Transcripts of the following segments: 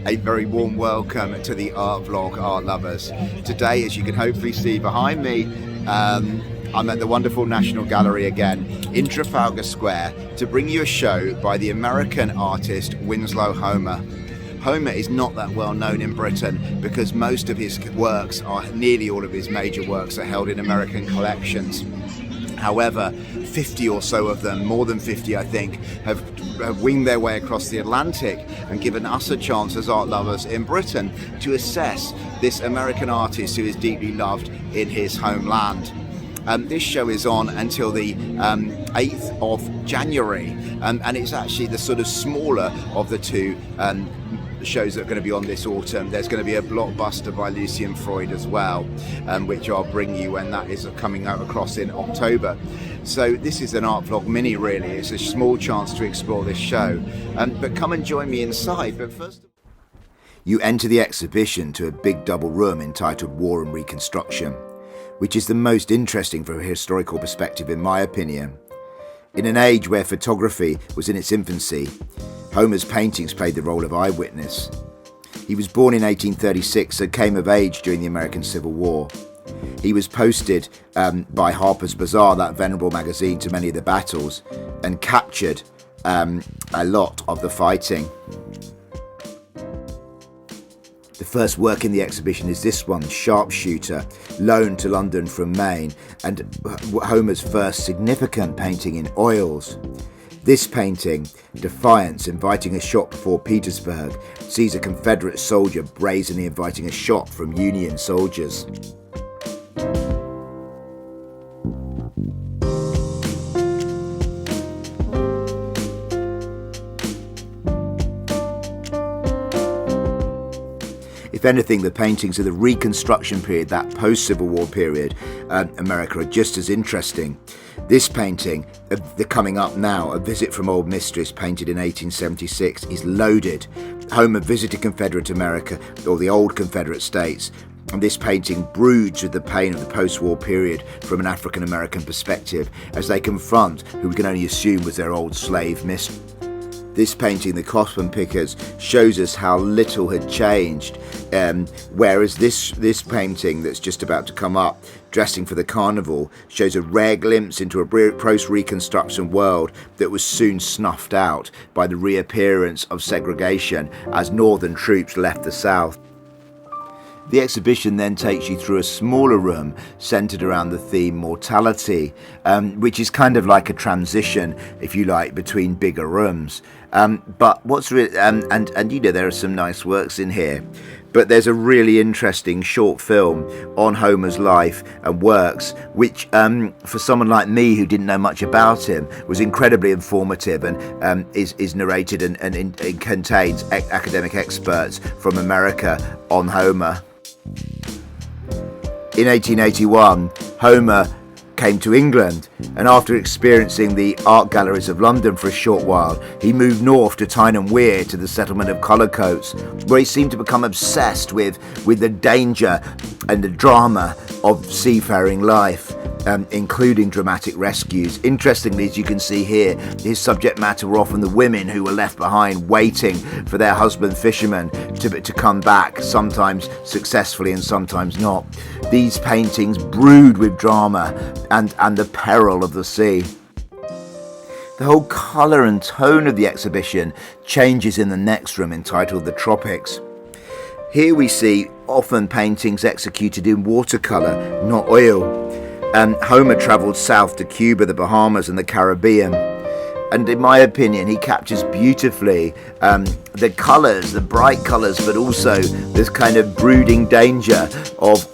A very warm welcome to the art vlog, art lovers. Today, as you can hopefully see behind me, I'm at the wonderful National Gallery again in Trafalgar Square to bring you a show by the American artist Winslow Homer. Homer is not that well known in Britain because most of his works, nearly all of his major works, are held in American collections. However, 50 or so of them, more than 50 I think, have winged their way across the Atlantic and given us a chance as art lovers in Britain to assess this American artist who is deeply loved in his homeland. This show is on until the 8th of January, and it's actually the sort of smaller of the two shows that are going to be on this autumn. There's going to be a blockbuster by Lucian Freud as well, which I'll bring you when that is coming out across in October. So this is an art vlog mini really. It's a small chance to explore this show, but come and join me inside. But first, you enter the exhibition to a big double room entitled War and Reconstruction, which is the most interesting from a historical perspective in my opinion. In an age where photography was in its infancy, Homer's paintings played the role of eyewitness. He was born in 1836 and came of age during the American Civil War. He was posted by Harper's Bazaar, that venerable magazine, to many of the battles and captured a lot of the fighting. The first work in the exhibition is this one, Sharpshooter, loaned to London from Maine, and Homer's first significant painting in oils. This painting, Defiance, inviting a shot before Petersburg, sees a Confederate soldier brazenly inviting a shot from Union soldiers. If anything, the paintings of the Reconstruction period, that post-Civil War period, America, are just as interesting. This painting, the Coming Up Now, A Visit from Old Mistress, painted in 1876, is loaded. Homer visited Confederate America, or the old Confederate States, and this painting broods with the pain of the post-war period from an African-American perspective as they confront who we can only assume was their old slave mistress. This painting, The Coffin Pickers, shows us how little had changed, whereas this painting that's just about to come up, Dressing for the Carnival, shows a rare glimpse into a post-Reconstruction world that was soon snuffed out by the reappearance of segregation as Northern troops left the South. The exhibition then takes you through a smaller room centered around the theme mortality, which is kind of like a transition, if you like, between bigger rooms. But what's really, and you know, there are some nice works in here, but there's a really interesting short film on Homer's life and works, which for someone like me who didn't know much about him was incredibly informative, and is narrated and contains academic experts from America on Homer. In 1881, Homer came to England, and after experiencing the art galleries of London for a short while, he moved north to Tyne and Wear, to the settlement of Cullercoats, where he seemed to become obsessed with the danger and the drama of seafaring life, including dramatic rescues. Interestingly, as you can see here, his subject matter were often the women who were left behind waiting for their husband fishermen to come back, sometimes successfully and sometimes not. These paintings brood with drama and the peril of the sea. The whole colour and tone of the exhibition changes in the next room, entitled The Tropics. Here we see often paintings executed in watercolour, not oil. Homer travelled south to Cuba, the Bahamas and the Caribbean, and in my opinion he captures beautifully the colours, the bright colours, but also this kind of brooding danger of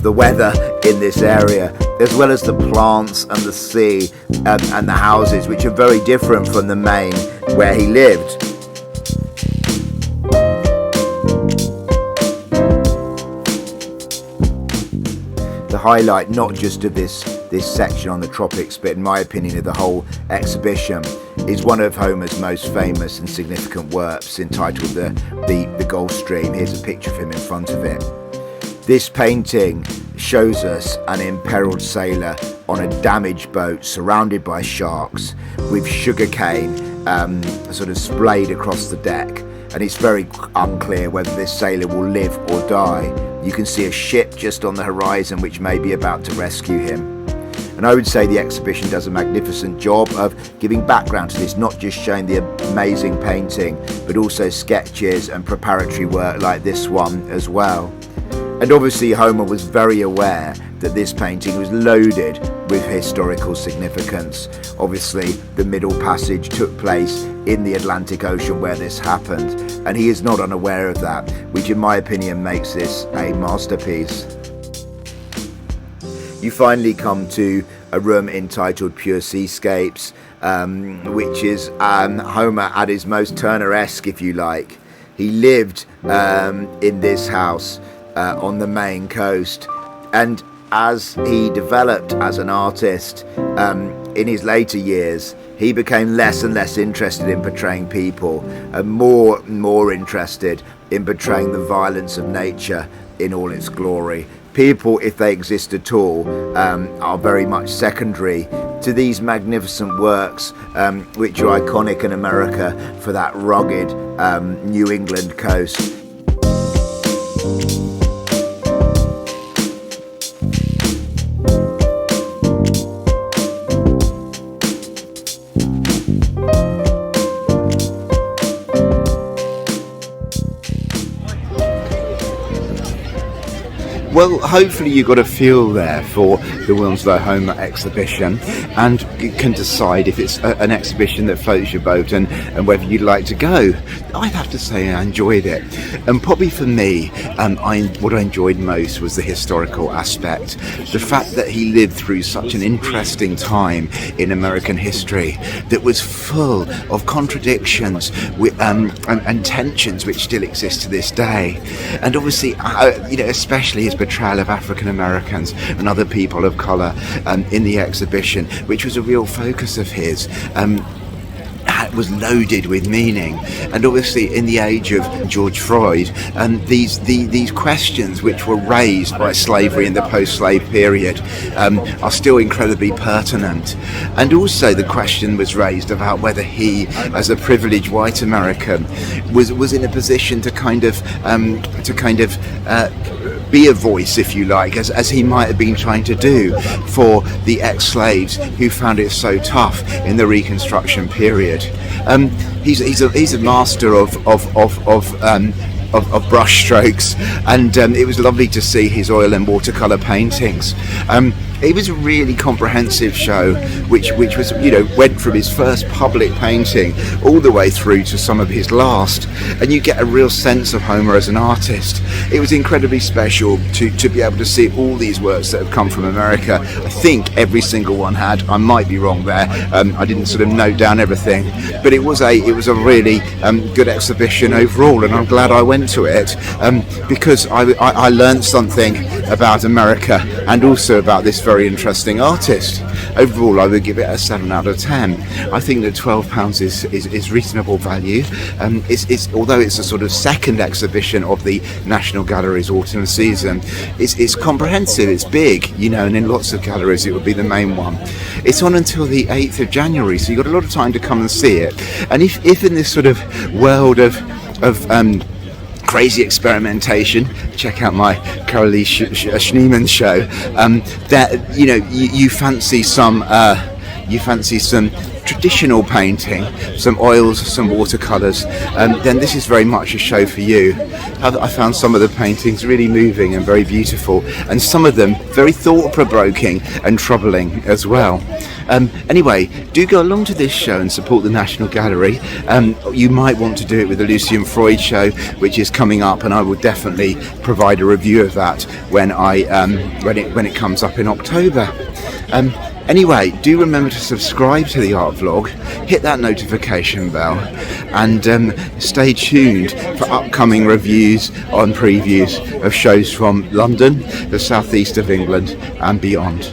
the weather in this area, as well as the plants and the sea and the houses, which are very different from the Maine where he lived. The highlight not just of this section on the tropics, but in my opinion of the whole exhibition, is one of Homer's most famous and significant works, entitled the Gulf Stream. Here's a picture of him in front of it. This painting shows us an imperiled sailor on a damaged boat surrounded by sharks with sugarcane sort of splayed across the deck. and it's very unclear whether this sailor will live or die. You can see a ship just on the horizon which may be about to rescue him. And I would say the exhibition does a magnificent job of giving background to this, not just showing the amazing painting, but also sketches and preparatory work like this one as well. And obviously Homer was very aware that this painting was loaded with historical significance. Obviously the Middle Passage took place in the Atlantic Ocean where this happened, and he is not unaware of that, which in my opinion makes this a masterpiece. You finally come to a room entitled Pure Seascapes, which is Homer at his most Turner-esque, if you like. He lived in this house on the Maine coast, and as he developed as an artist in his later years, he became less and less interested in portraying people and more and more interested in portraying the violence of nature in all its glory. People, if they exist at all, are very much secondary to these magnificent works, which are iconic in America for that rugged New England coast. Well, hopefully you got a feel there for the Winslow Homer exhibition and you can decide if it's an exhibition that floats your boat and whether you'd like to go. I'd have to say I enjoyed it. And probably for me, what I enjoyed most was the historical aspect. The fact that he lived through such an interesting time in American history that was full of contradictions and tensions which still exist to this day. And obviously, especially his portrayal of African Americans and other people of colour in the exhibition, which was a real focus of his. Was loaded with meaning, and obviously in the age of George Floyd, these questions which were raised by slavery in the post-slave period are still incredibly pertinent. And also the question was raised about whether he, as a privileged white American, was in a position to kind of be a voice, if you like, as he might have been trying to do for the ex-slaves who found it so tough in the Reconstruction period. He's a master of brush strokes, and it was lovely to see his oil and watercolor paintings. It was a really comprehensive show, which was, went from his first public painting all the way through to some of his last, and you get a real sense of Homer as an artist. It was incredibly special to be able to see all these works that have come from America. I think every single one had. I might be wrong there. I didn't sort of note down everything, but it was a really good exhibition overall, and I'm glad I went to it because I learned something about America and also about this very interesting artist. Overall, I would give it a 7 out of 10. I think that £12 is reasonable value. Although it's a sort of second exhibition of the National Gallery's autumn season, it's comprehensive, it's big, and in lots of galleries it would be the main one. It's on until the 8th of January, so you've got a lot of time to come and see it. And if in this sort of world of crazy experimentation, check out my Carolee Schneemann show, that you fancy some traditional painting, some oils, some watercolours, then this is very much a show for you. I found some of the paintings really moving and very beautiful, and some of them very thought-provoking and troubling as well. Anyway, do go along to this show and support the National Gallery. You might want to do it with the Lucian Freud show, which is coming up, and I will definitely provide a review of that when it comes up in October. Anyway, do remember to subscribe to the art vlog, hit that notification bell, and stay tuned for upcoming reviews on previews of shows from London, the southeast of England and beyond.